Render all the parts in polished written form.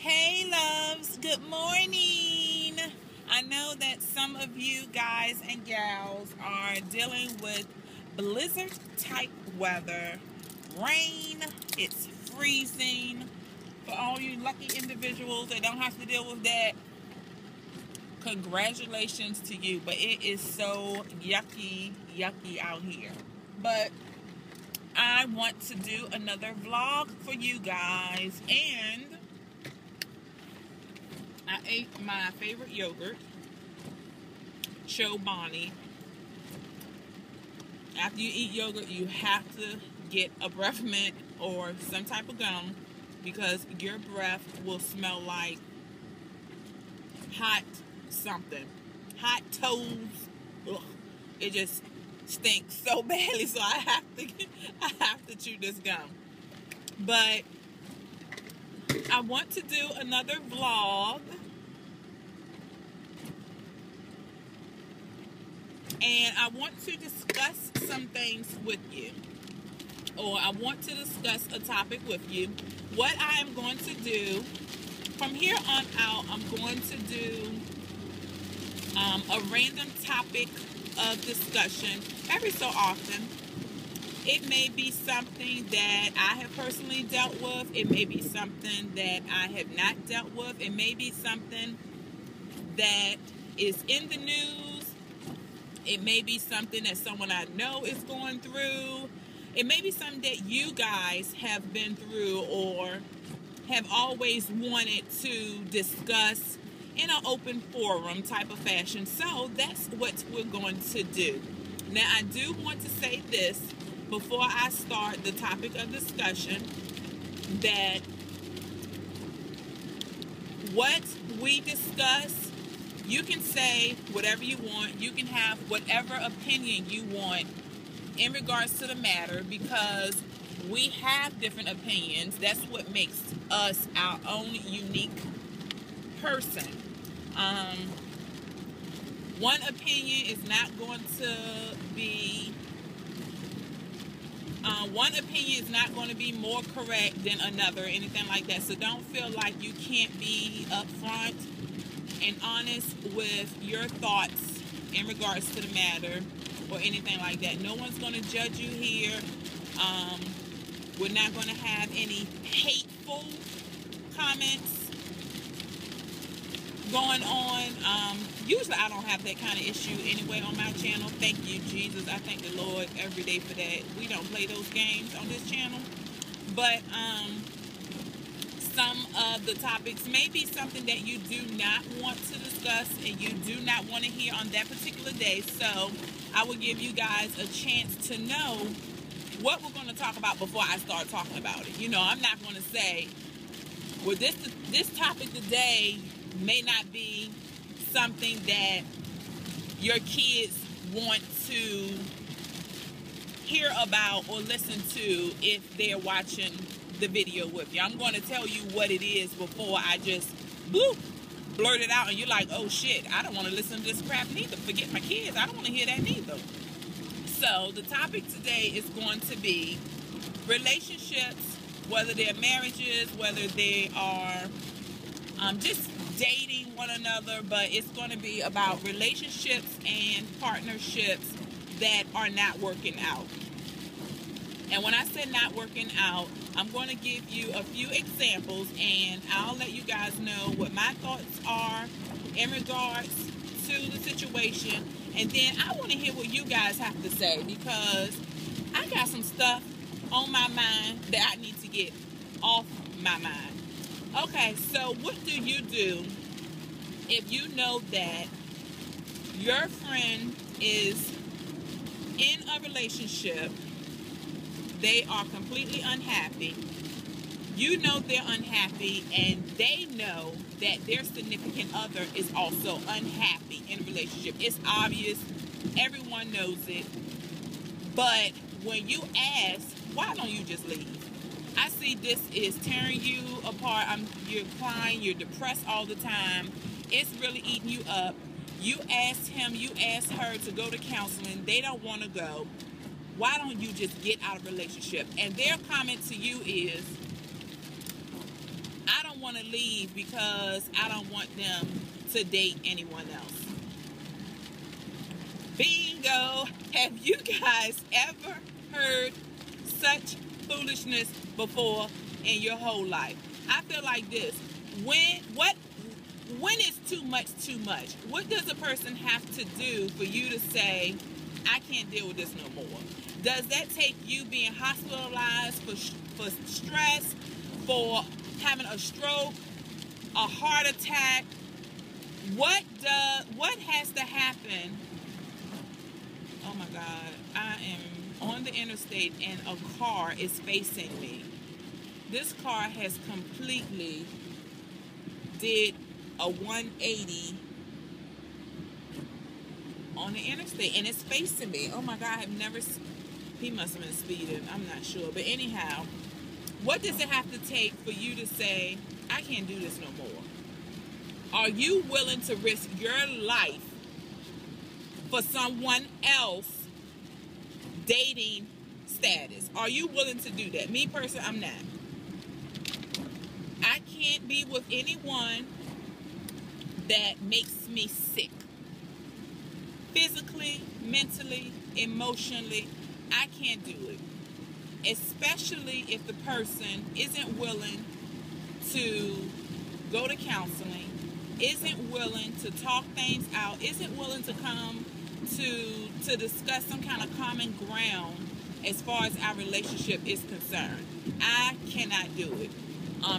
Hey loves, good morning. I know that some of you guys and gals are dealing with blizzard type weather, rain, it's freezing. For all you lucky individuals that don't have to deal with that, congratulations to you. But it is so yucky out here. But I want to do another vlog for you guys, and I ate my favorite yogurt, Chobani. After you eat yogurt, you have to get a breath mint or some type of gum because your breath will smell like hot something. Hot toes. Ugh. It just stinks so badly, so I have to chew this gum. But I want to do another vlog, and I want to discuss some things with you, or I want to discuss a topic with you. What I am going to do from here on out, I'm going to do a random topic of discussion every so often. It may be something that I have personally dealt with. It may be something that I have not dealt with. It may be something that is in the news. It may be something that someone I know is going through. It may be something that you guys have been through or have always wanted to discuss in an open forum type of fashion. So that's what we're going to do. Now, I do want to say this before I start the topic of discussion, that what we discuss, you can say whatever you want. You can have whatever opinion you want in regards to the matter, because we have different opinions. That's what makes us our own unique person. One opinion is not going to be more correct than another or anything like that. So don't feel like you can't be upfront and honest with your thoughts in regards to the matter or anything like that. No one's going to judge you here. We're not going to have any hateful comments going on. Usually I don't have that kind of issue anyway on my channel. Thank you, Jesus. I thank the Lord every day for that. We don't play those games on this channel. But some of the topics may be something that you do not want to discuss and you do not want to hear on that particular day. So I will give you guys a chance to know what we're going to talk about before I start talking about it. You know, I'm not going to say, well, this topic today may not be something that your kids want to hear about or listen to if they're watching the video with you. I'm going to tell you what it is before I just blurt it out and you're like, oh shit, I don't want to listen to this crap neither. Forget my kids, I don't want to hear that neither. So the topic today is going to be relationships, whether they're marriages, whether they are just dating one another, but it's going to be about relationships and partnerships that are not working out. And when I said not working out, I'm going to give you a few examples, and I'll let you guys know what my thoughts are in regards to the situation. And then I want to hear what you guys have to say, because I got some stuff on my mind that I need to get off my mind. Okay, so what do you do if you know that your friend is in a relationship, they are completely unhappy, you know they're unhappy, and they know that their significant other is also unhappy in a relationship. It's obvious, everyone knows it, but when you ask, why don't you just leave? I see this is tearing you apart. You're crying, you're depressed all the time. It's really eating you up. You asked him, you asked her to go to counseling. They don't want to go. Why don't you just get out of a relationship? And their comment to you is, I don't want to leave because I don't want them to date anyone else. Bingo! Have you guys ever heard such foolishness before in your whole life? I feel like this. When is too much too much? What does a person have to do for you to say, I can't deal with this no more? Does that take you being hospitalized for stress, for having a stroke, a heart attack? What has to happen? Oh my God, I am on the interstate and a car is facing me. This car has completely did a 180 on the interstate and it's facing me. Oh my God, I have never, he must have been speeding, I'm not sure. But anyhow, what does it have to take for you to say, I can't do this no more? Are you willing to risk your life for someone else dating status? Are you willing to do that? Me personally, I'm not. I can't be with anyone that makes me sick. Physically, mentally, emotionally, I can't do it. Especially if the person isn't willing to go to counseling, isn't willing to talk things out, isn't willing to come to discuss some kind of common ground as far as our relationship is concerned. I cannot do it.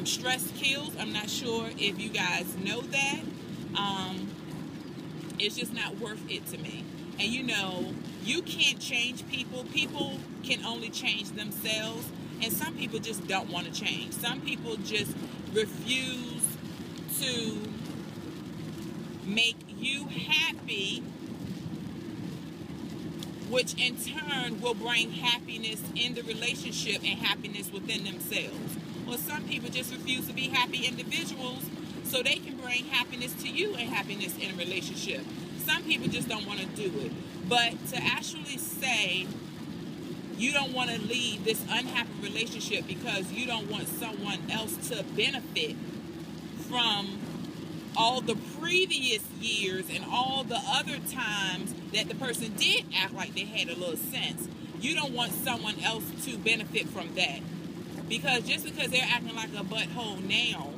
Stress kills. I'm not sure if you guys know that. It's just not worth it to me. And you know, you can't change people. People can only change themselves. And some people just don't want to change. Some people just refuse to make you happy, which in turn will bring happiness in the relationship and happiness within themselves. Well, some people just refuse to be happy individuals so they can bring happiness to you and happiness in a relationship. Some people just don't want to do it. But to actually say you don't want to leave this unhappy relationship because you don't want someone else to benefit from all the previous years and all the other times that the person did act like they had a little sense. You don't want someone else to benefit from that. Because just because they're acting like a butthole now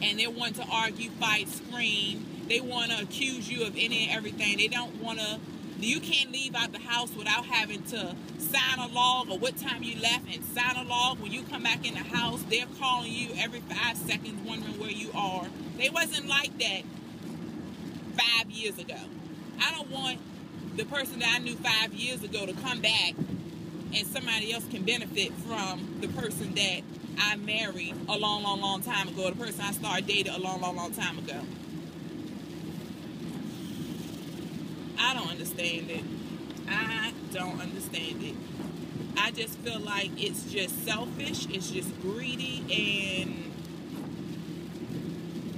and they want to argue, fight, scream, they want to accuse you of any and everything. They don't want to, you can't leave out the house without having to sign a log or what time you left and sign a log. When you come back in the house, they're calling you every 5 seconds wondering where you are. They wasn't like that 5 years ago. I don't want the person that I knew 5 years ago to come back and somebody else can benefit from the person that I married a long, long, long time ago, the person I started dating a long, long, long time ago. I don't understand it. I don't understand it. I just feel like it's just selfish, it's just greedy, and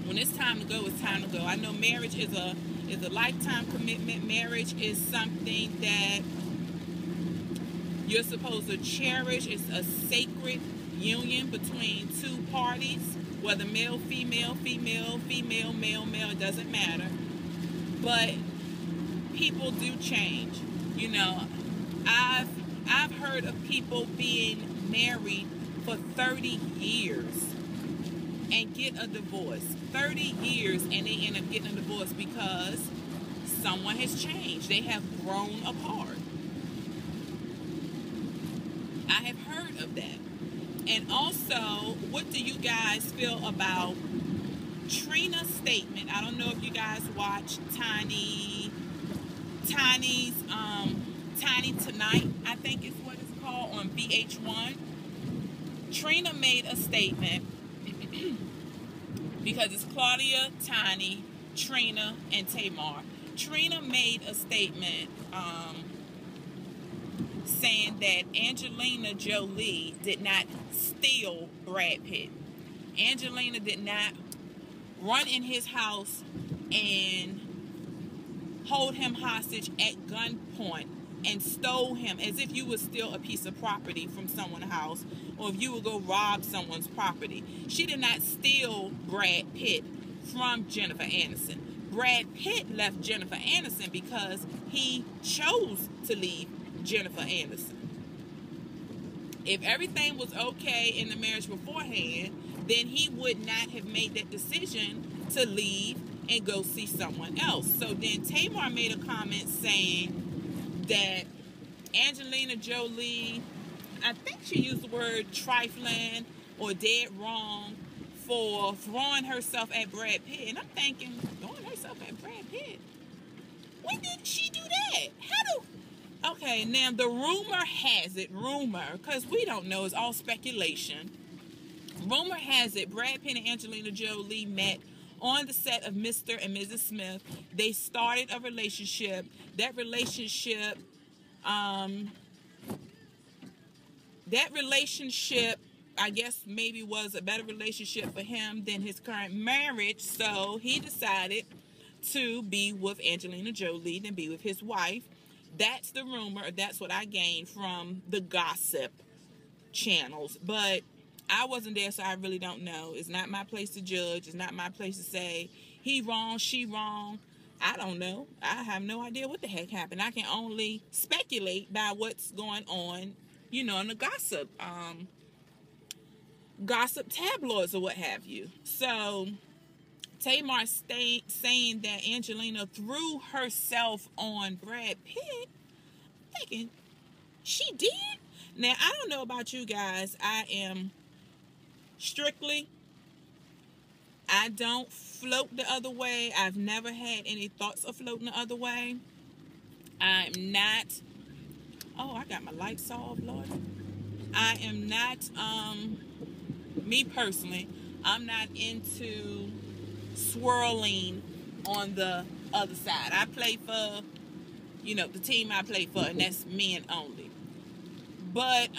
when it's time to go, it's time to go. I know marriage is a lifetime commitment. Marriage is something that you're supposed to cherish. It's a sacred union between two parties, whether male, female, female, female, male, male, it doesn't matter. But people do change. You know, I've heard of people being married for 30 years and get a divorce. 30 years and they end up getting a divorce because someone has changed. They have grown apart. I have heard of that. And also, what do you guys feel about Trina's statement? I don't know if you guys watch Tiny Tonight, I think is what it's called, on VH1. Trina made a statement because it's Claudia, Tiny, Trina, and Tamar. Trina made a statement saying that Angelina Jolie did not steal Brad Pitt. Angelina did not run in his house and hold him hostage at gunpoint and stole him as if you would steal a piece of property from someone's house. or if you would go rob someone's property. She did not steal Brad Pitt from Jennifer Aniston. Brad Pitt left Jennifer Aniston because he chose to leave Jennifer Aniston. If everything was okay in the marriage beforehand, then he would not have made that decision to leave and go see someone else. So then Tamar made a comment saying that Angelina Jolie, I think she used the word trifling or dead wrong for throwing herself at Brad Pitt. And I'm thinking, throwing herself at Brad Pitt? When did she do that? Okay, now the rumor has it, because we don't know, it's all speculation. Rumor has it Brad Pitt and Angelina Jolie met on the set of Mr. and Mrs. Smith. They started a relationship. That relationship, I guess maybe was a better relationship for him than his current marriage. So he decided to be with Angelina Jolie than be with his wife. That's the rumor. That's what I gained from the gossip channels. But I wasn't there, so I really don't know. It's not my place to judge. It's not my place to say he wrong, she wrong. I don't know. I have no idea what the heck happened. I can only speculate by what's going on, in the gossip tabloids or what have you. So Tamar saying that Angelina threw herself on Brad Pitt, thinking she did. Now, I don't know about you guys. I don't float the other way. I've never had any thoughts of floating the other way. I'm not, I got my lights off, Lord. I am not, me personally, I'm not into swirling on the other side. I play for, the team I play for, and that's men only. But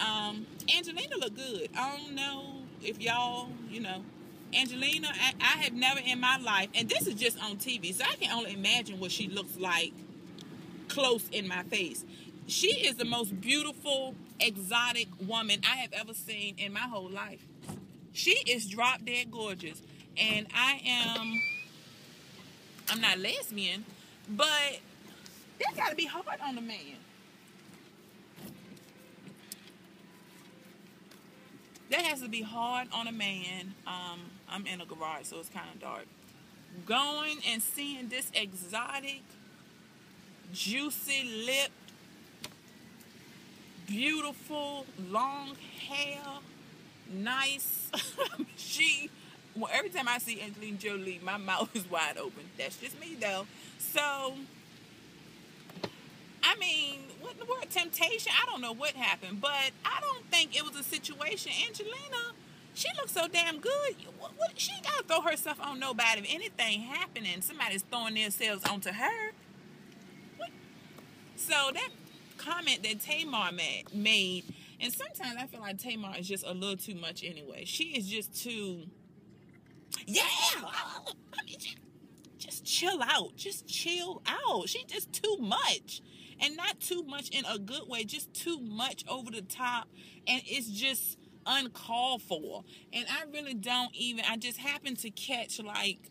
Angelina looked good. I don't know if y'all, Angelina, I have never in my life, and this is just on TV, so I can only imagine what she looks like close in my face. She is the most beautiful, exotic woman I have ever seen in my whole life. She is drop dead gorgeous. And I'm not lesbian, but that gotta be hard on a man. That has to be hard on a man. I'm in a garage, so it's kind of dark. Going and seeing this exotic, juicy lipped, beautiful, long hair, nice. Every time I see Angelina Jolie, my mouth is wide open. That's just me, though. So, I mean, what in the word? Temptation? I don't know what happened, but I don't think it was a situation. Angelina, she looks so damn good. She ain't got to throw herself on nobody. If anything happening, somebody's throwing themselves onto her. What? So, that comment that Tamar made, and sometimes I feel like Tamar is just a little too much anyway. She is just too... Yeah, I mean, just chill out. Just chill out. She's just too much. And not too much in a good way. Just too much over the top. And it's just uncalled for. And I really don't even... I just happened to catch, like,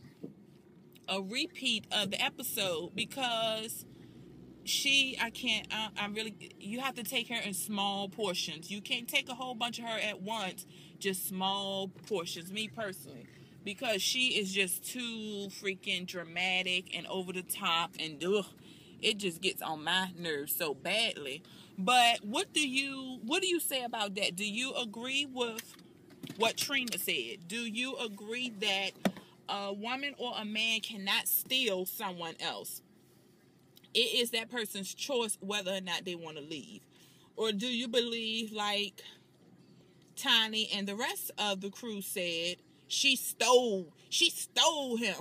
a repeat of the episode because you have to take her in small portions. You can't take a whole bunch of her at once. Just small portions. Me personally. Because she is just too freaking dramatic and over the top, and it just gets on my nerves so badly. But what do you say about that? Do you agree with what Trina said? Do you agree that a woman or a man cannot steal someone else? It is that person's choice whether or not they want to leave. Or do you believe, like Tiny and the rest of the crew said, she stole him?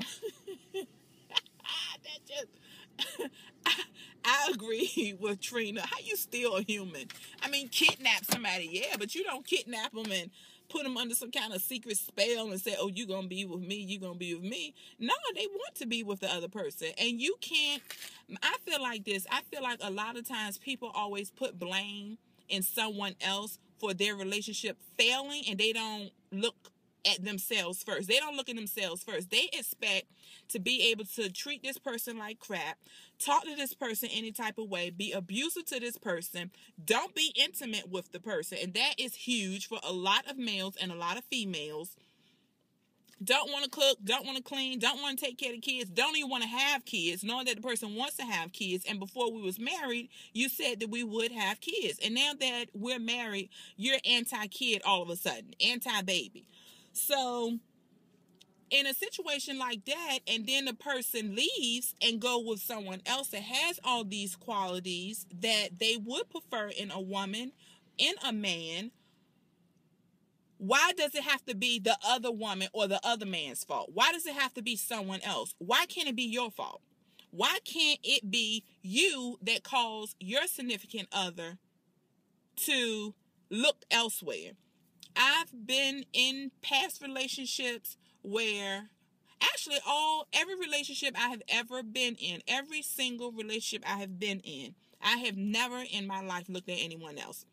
I agree with Trina. How you steal a human? I mean, kidnap somebody, yeah, but you don't kidnap them and put them under some kind of secret spell and say, oh, you're going to be with me, you're going to be with me. No, they want to be with the other person. And you can't, I feel like this. I feel like a lot of times people always put blame in someone else for their relationship failing, and they don't look at themselves first. They don't look at themselves first. They expect to be able to treat this person like crap, talk to this person any type of way, be abusive to this person, don't be intimate with the person. And that is huge for a lot of males and a lot of females. Don't want to cook, don't want to clean, don't want to take care of kids, don't even want to have kids, knowing that the person wants to have kids. And before we was married, you said that we would have kids. And now that we're married, you're anti-kid all of a sudden, anti-baby. So in a situation like that, and then the person leaves and go with someone else that has all these qualities that they would prefer in a woman, in a man, why does it have to be the other woman or the other man's fault? Why does it have to be someone else? Why can't it be your fault? Why can't it be you that calls your significant other to look elsewhere? I've been in past relationships where actually every relationship I have ever been in, every single relationship I have been in, I have never in my life looked at anyone else.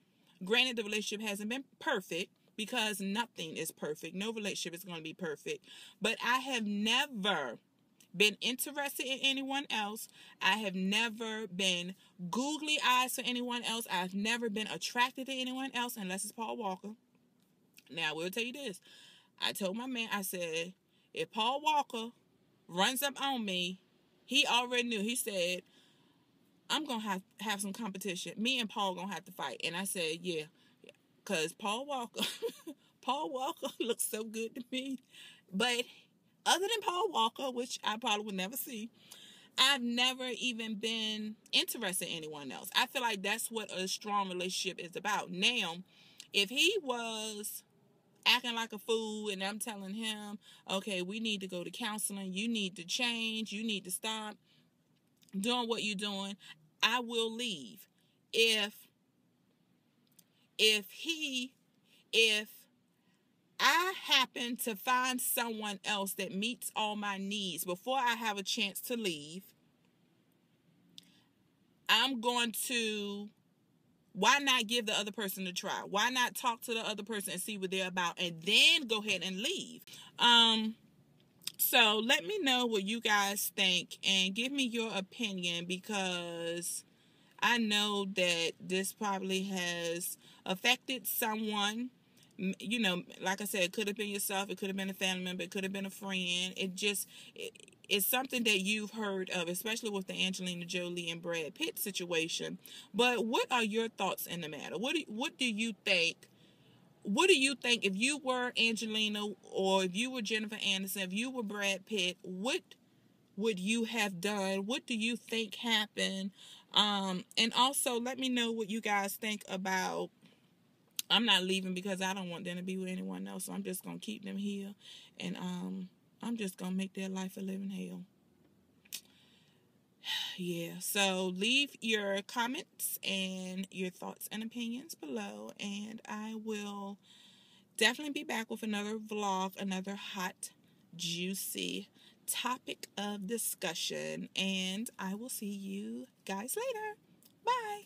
Granted, the relationship hasn't been perfect, because nothing is perfect. No relationship is going to be perfect. But I have never been interested in anyone else. I have never been googly eyes for anyone else. I've never been attracted to anyone else unless it's Paul Walker. Now, I will tell you this. I told my man, I said, if Paul Walker runs up on me, he already knew. He said, I'm going to have some competition. Me and Paul going to have to fight. And I said, yeah. Because Paul Walker looks so good to me. But other than Paul Walker, which I probably would never see, I've never even been interested in anyone else. I feel like that's what a strong relationship is about. Now, if he was acting like a fool and I'm telling him, okay, we need to go to counseling, you need to change, you need to stop doing what you're doing, I will leave. If I happen to find someone else that meets all my needs before I have a chance to leave, I'm going to, why not give the other person a try? Why not talk to the other person and see what they're about and then go ahead and leave? So let me know what you guys think and give me your opinion, because I know that this probably has affected someone. You know, like I said, it could have been yourself, it could have been a family member, it could have been a friend. It's something that you've heard of, especially with the Angelina Jolie and Brad Pitt situation. But what are your thoughts in the matter? What do you think? What do you think if you were Angelina, or if you were Jennifer Aniston, if you were Brad Pitt, what would you have done? What do you think happened? And also let me know what you guys think about, I'm not leaving because I don't want them to be with anyone else. So I'm just going to keep them here. And I'm just going to make their life a living hell. Yeah, so leave your comments and your thoughts and opinions below. And I will definitely be back with another vlog, another hot, juicy topic of discussion. And I will see you guys later. Bye.